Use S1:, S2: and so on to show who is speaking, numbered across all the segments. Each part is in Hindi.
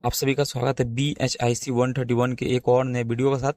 S1: आप सभी का स्वागत है BHIC 131 के एक और नए वीडियो के साथ।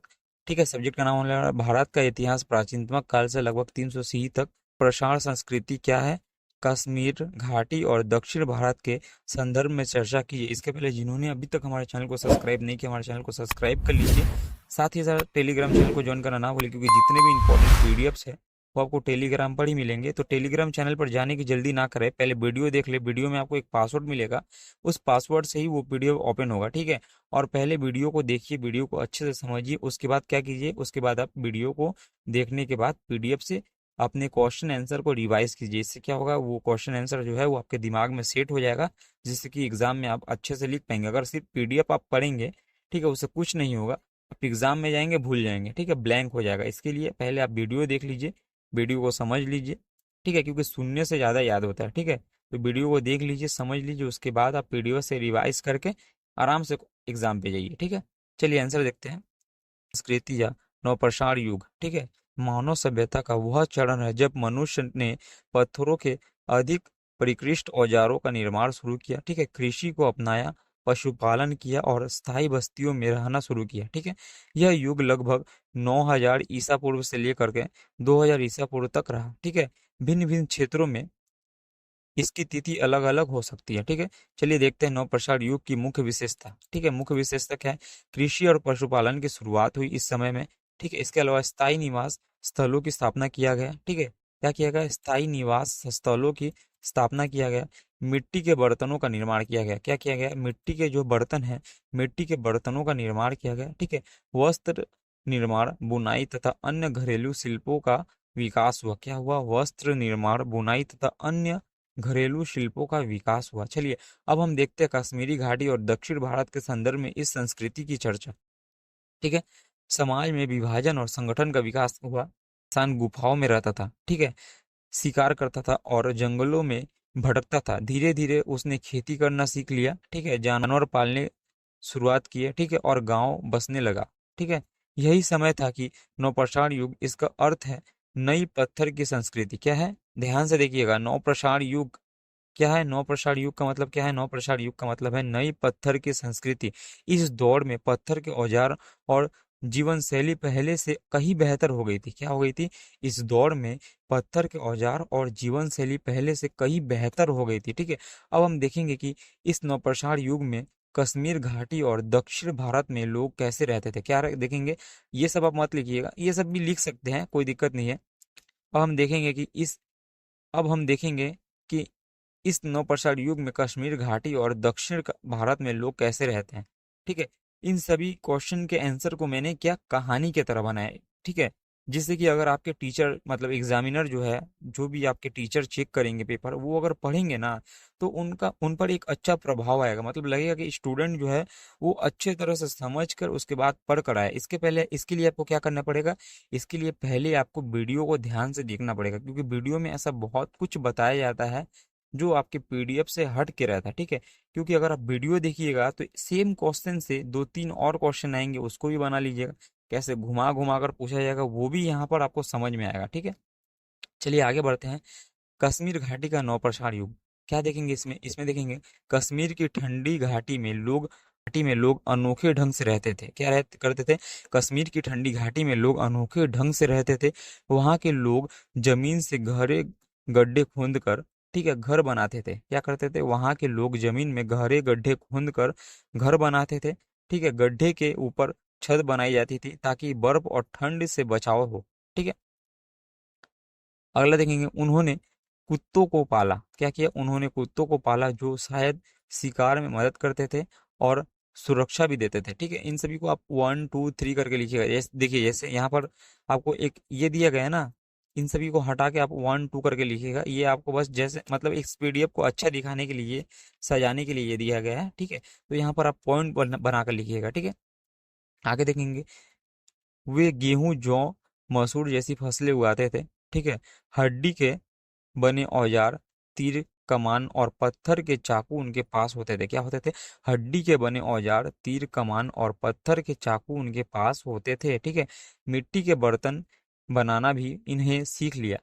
S1: ठीक है, सब्जेक्ट का नाम होने वाला है भारत का इतिहास प्राचीनतम काल से लगभग 300 CE तक। प्रसार संस्कृति क्या है, कश्मीर घाटी और दक्षिण भारत के संदर्भ में चर्चा कीजिए। इसके पहले जिन्होंने अभी तक हमारे चैनल को सब्सक्राइब नहीं किया, हमारे चैनल को सब्सक्राइब कर लीजिए। साथ ही साथ टेलीग्राम चैनल को ज्वाइन करना ना भूलिए, क्योंकि जितने भी इंपॉर्टेंट पीडीएफ्स है वो आपको टेलीग्राम पर ही मिलेंगे। तो टेलीग्राम चैनल पर जाने की जल्दी ना करें, पहले वीडियो देख ले। वीडियो में आपको एक पासवर्ड मिलेगा, उस पासवर्ड से ही वो पीडीएफ ओपन होगा। ठीक है, और पहले वीडियो को देखिए, वीडियो को अच्छे से समझिए। उसके बाद क्या कीजिए, उसके बाद आप वीडियो को देखने के बाद पीडीएफ से अपने क्वेश्चन आंसर को रिवाइज कीजिए। इससे क्या होगा, वो क्वेश्चन आंसर जो है वो आपके दिमाग में सेट हो जाएगा, जिससे कि एग्जाम में आप अच्छे से लिख पाएंगे। अगर सिर्फ पीडीएफ आप पढ़ेंगे, ठीक है, उससे कुछ नहीं होगा, आप एग्जाम में जाएंगे भूल जाएंगे। ठीक है, ब्लैंक हो जाएगा। इसके लिए पहले आप वीडियो देख लीजिए, वीडियो को समझ लीजिए। ठीक है, क्योंकि सुनने से ज़्यादा याद होता है। ठीक है, तो वीडियो को देख लीजिए, समझ लीजिए, उसके बाद आप पीडीएफ से रिवाइज करके आराम से एग्जाम पे जाइए। ठीक है, चलिए आंसर देखते हैं। संस्कृति या नवप्रसार युग। ठीक है, मानव सभ्यता का वह चरण है जब मनुष्य ने पत्थरों के अधिक परिष्कृत औजारों का निर्माण शुरू किया। ठीक है, कृषि को अपनाया, पशुपालन किया और स्थायी बस्तियों में रहना शुरू किया। ठीक है, यह युग लगभग 9000 ईसा पूर्व से लेकर के 2000 ईसा पूर्व तक रहा। ठीक है, भिन्न भिन्न क्षेत्रों में इसकी तिथि अलग अलग हो सकती है। ठीक है, चलिए देखते हैं नवप्रसार युग की मुख्य विशेषता। ठीक है, मुख्य विशेषता क्या है, कृषि और पशुपालन की शुरुआत हुई इस समय में। ठीक है, इसके अलावा स्थायी निवास स्थलों की स्थापना किया गया। ठीक है, क्या किया गया, स्थायी निवास स्थलों की स्थापना किया गया। मिट्टी के बर्तनों का निर्माण किया गया। क्या किया गया, मिट्टी के जो बर्तन है, मिट्टी के बर्तनों का निर्माण किया गया। ठीक है, वस्त्र निर्माण, बुनाई तथा अन्य घरेलू शिल्पों का विकास हुआ। क्या हुआ, वस्त्र निर्माण, बुनाई तथा अन्य घरेलू शिल्पों का विकास हुआ। चलिए अब हम देखते हैं कश्मीरी घाटी और दक्षिण भारत के संदर्भ में इस संस्कृति की चर्चा। ठीक है, समाज में विभाजन और संगठन का विकास हुआ। इंसान गुफाओं में रहता था। ठीक है, शिकार करता था और जंगलों में भटकता था। धीरे धीरे उसने खेती करना सीख लिया। ठीक है, जानवर पालने शुरुआत किए। ठीक है, और गांव बसने लगा। ठीक है, यही समय था कि नवप्रसार युग, इसका अर्थ है नई पत्थर की संस्कृति। क्या है, ध्यान से देखिएगा, नवप्रसार युग क्या है, नवप्रसार युग का मतलब क्या है, नवप्रसार युग का मतलब है नई पत्थर की संस्कृति। इस दौर में पत्थर के औजार और जीवन शैली पहले से कहीं बेहतर हो गई थी। क्या हो गई थी, इस दौर में पत्थर के औजार और जीवन शैली पहले से कहीं बेहतर हो गई थी। ठीक है, अब हम देखेंगे कि इस नवप्रसार युग में कश्मीर घाटी और दक्षिण भारत में लोग कैसे रहते थे। क्या देखेंगे, ये सब आप मत लिखिएगा, ये सब भी लिख सकते हैं, कोई दिक्कत नहीं है। अब हम देखेंगे कि इस अब हम देखेंगे कि इस नवप्रसार युग में कश्मीर घाटी और दक्षिण भारत में लोग कैसे रहते हैं। ठीक है, इन सभी क्वेश्चन के आंसर को मैंने क्या कहानी की तरह बनाया है। ठीक है, जिससे कि अगर आपके टीचर मतलब एग्जामिनर जो है, जो भी आपके टीचर चेक करेंगे पेपर, वो अगर पढ़ेंगे ना, तो उनका उन पर एक अच्छा प्रभाव आएगा। मतलब लगेगा कि स्टूडेंट जो है वो अच्छे तरह से समझ कर उसके बाद पढ़ कर आए। इसके पहले, इसके लिए आपको क्या करना पड़ेगा, इसके लिए पहले आपको वीडियो को ध्यान से देखना पड़ेगा, क्योंकि वीडियो में ऐसा बहुत कुछ बताया जाता है जो आपके पीडीएफ से हट के रहता है। ठीक है, क्योंकि अगर आप वीडियो देखिएगा तो सेम क्वेश्चन से दो तीन और क्वेश्चन आएंगे, उसको भी बना लीजिएगा। कैसे घुमा घुमा कर पूछा जाएगा, वो भी यहाँ पर आपको समझ में आएगा। ठीक है, चलिए आगे बढ़ते हैं। कश्मीर घाटी का नवप्रसार युग, क्या देखेंगे इसमें, इसमें देखेंगे कश्मीर की ठंडी घाटी में लोग अनोखे ढंग से रहते थे। क्या रहते करते थे, कश्मीर की ठंडी घाटी में लोग अनोखे ढंग से रहते थे। वहाँ के लोग जमीन से गहरे गड्ढे खोद कर, ठीक है, घर बनाते थे। क्या करते थे, वहाँ के लोग जमीन में गहरे गड्ढे खोद कर घर बनाते थे। ठीक है, गड्ढे के ऊपर छत बनाई जाती थी ताकि बर्फ और ठंड से बचाव हो। ठीक है, अगला देखेंगे, उन्होंने कुत्तों को पाला। क्या किया, उन्होंने कुत्तों को पाला जो शायद शिकार में मदद करते थे और सुरक्षा भी देते थे। ठीक है, इन सभी को आप 1 2 3 करके लिखिएगा। जैसे देखिए, जैसे यहाँ पर आपको एक ये दिया गया है ना, इन सभी को हटा के आप 1 2 करके लिखिएगा। ये आपको बस जैसे मतलब इस पीडीएफ को अच्छा दिखाने के लिए, सजाने के लिए ये दिया गया है। ठीक है, तो यहाँ पर आप पॉइंट बना कर लिखिएगा। ठीक है, आगे देखेंगे, वे गेहूं, जौ, मसूर जैसी फसलें उगाते थे। ठीक है, हड्डी के बने औजार, तीर कमान और पत्थर के चाकू उनके पास होते थे। क्या होते थे, हड्डी के बने औजार, तीर कमान और पत्थर के चाकू उनके पास होते थे। ठीक है, मिट्टी के बर्तन बनाना भी इन्हें सीख लिया।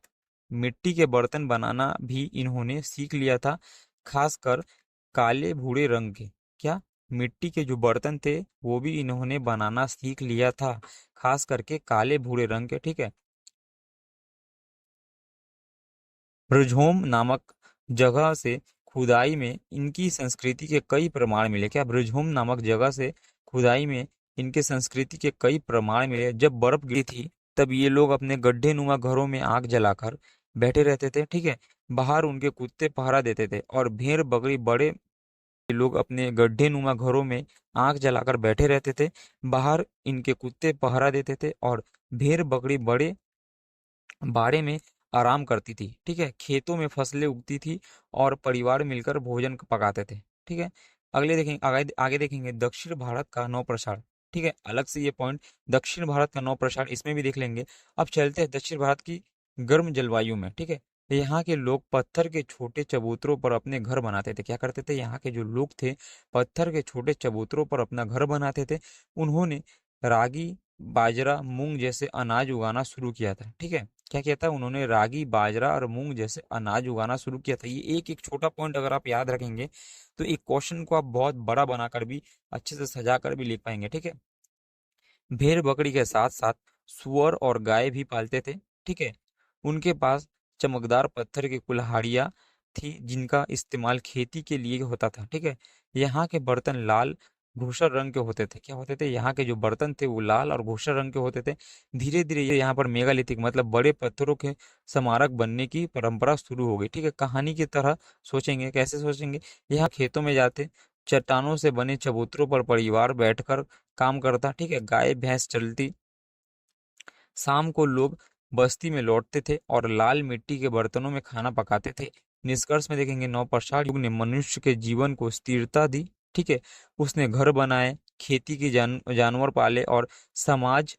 S1: मिट्टी के बर्तन बनाना भी इन्होंने सीख लिया था, खासकर काले भूरे रंग के। क्या, मिट्टी के जो बर्तन थे वो भी इन्होंने बनाना सीख लिया था, खास करके काले भूरे रंग के। ठीक है। ब्रजहोम नामक जगह से खुदाई में इनकी संस्कृति के कई प्रमाण मिले। क्या? ब्रजहोम नामक जगह से खुदाई में इनके संस्कृति के कई प्रमाण मिले। जब बर्फ गिरी थी तब ये लोग अपने गड्ढे नुमा घरों में आग जलाकर बैठे रहते थे। ठीक है। बाहर उनके कुत्ते पहरा देते थे और भेड़ बकरी बड़े लोग अपने गड्ढे नुमा घरों में आग जलाकर बैठे रहते थे। बाहर इनके कुत्ते पहरा देते थे और भेड़ बकरी बड़े बाड़े में आराम करती थी। ठीक है। खेतों में फसलें उगती थी और परिवार मिलकर भोजन पकाते थे। ठीक है। अगले देखेंगे, आगे आगे देखेंगे दक्षिण भारत का नौ प्रसार। ठीक है, अलग से ये पॉइंट, दक्षिण भारत का नौ प्रसार इसमें भी देख लेंगे। अब चलते हैं दक्षिण भारत की गर्म जलवायु में। ठीक है। यहाँ के लोग पत्थर के छोटे चबूतरों पर अपने घर बनाते थे। क्या करते थे? यहाँ के जो लोग थे पत्थर के छोटे चबूतरों पर अपना घर बनाते थे। उन्होंने रागी, बाजरा, मूंग जैसे अनाज उगाना शुरू किया था। ठीक है। क्या किया था उन्होंने? रागी, बाजरा और मूंग जैसे अनाज उगाना शुरू किया था। ये एक एक छोटा पॉइंट अगर आप याद रखेंगे तो एक क्वेश्चन को आप बहुत बड़ा बनाकर भी अच्छे से सजा कर भी लिख पाएंगे। ठीक है। भेड़ बकरी के साथ साथ सुअर और गाय भी पालते थे। ठीक है। उनके पास चमकदार पत्थर की कुल्हाड़ियाँ थी जिनका इस्तेमाल खेती के लिए होता था। ठीक है। यहाँ के बर्तन लाल धूसर रंग के होते थे। क्या होते थे? यहाँ के जो बर्तन थे वो लाल और धूसर रंग के होते थे। धीरे धीरे ये यहाँ पर मेगालिथिक मतलब बड़े पत्थरों के स्मारक बनने की परंपरा शुरू हो गई। ठीक है। कहानी की तरह सोचेंगे, कैसे सोचेंगे? यहाँ खेतों में जाते, चट्टानों से बने चबूतरों पर परिवार बैठकर काम करता। ठीक है। गाय भैंस चलती, शाम को लोग बस्ती में लौटते थे और लाल मिट्टी के बर्तनों में खाना पकाते थे। निष्कर्ष में देखेंगे नवपाषाण युग ने मनुष्य के जीवन को स्थिरता दी। ठीक है। उसने घर बनाए, खेती की जानवर पाले और समाज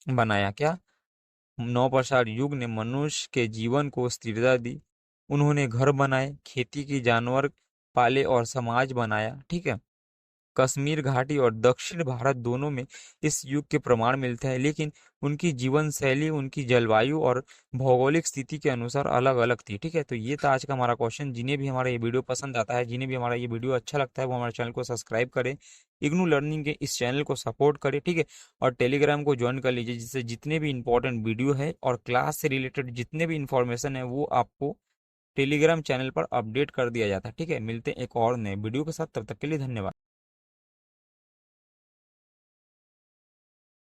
S1: बनाया। क्या? नवपाषाण युग ने मनुष्य के जीवन को स्थिरता दी। उन्होंने घर बनाए, खेती की जानवर पाले और समाज बनाया। ठीक है। कश्मीर घाटी और दक्षिण भारत दोनों में इस युग के प्रमाण मिलते हैं, लेकिन उनकी जीवन शैली, उनकी जलवायु और भौगोलिक स्थिति के अनुसार अलग अलग थी। ठीक है। तो ये था आज का हमारा क्वेश्चन। जिन्हें भी हमारा ये वीडियो पसंद आता है, जिन्हें भी हमारा ये वीडियो अच्छा लगता है, वो हमारे चैनल को सब्सक्राइब करें, इग्नू लर्निंग के इस चैनल को सपोर्ट करें। ठीक है। और टेलीग्राम को ज्वाइन कर लीजिए, जिससे जितने भी इंपॉर्टेंट वीडियो है और क्लास से रिलेटेड जितने भी इंफॉर्मेशन है वो आपको टेलीग्राम चैनल पर अपडेट कर दिया जाता है। ठीक है। मिलते हैं एक और नए वीडियो के साथ, तब तक के लिए धन्यवाद।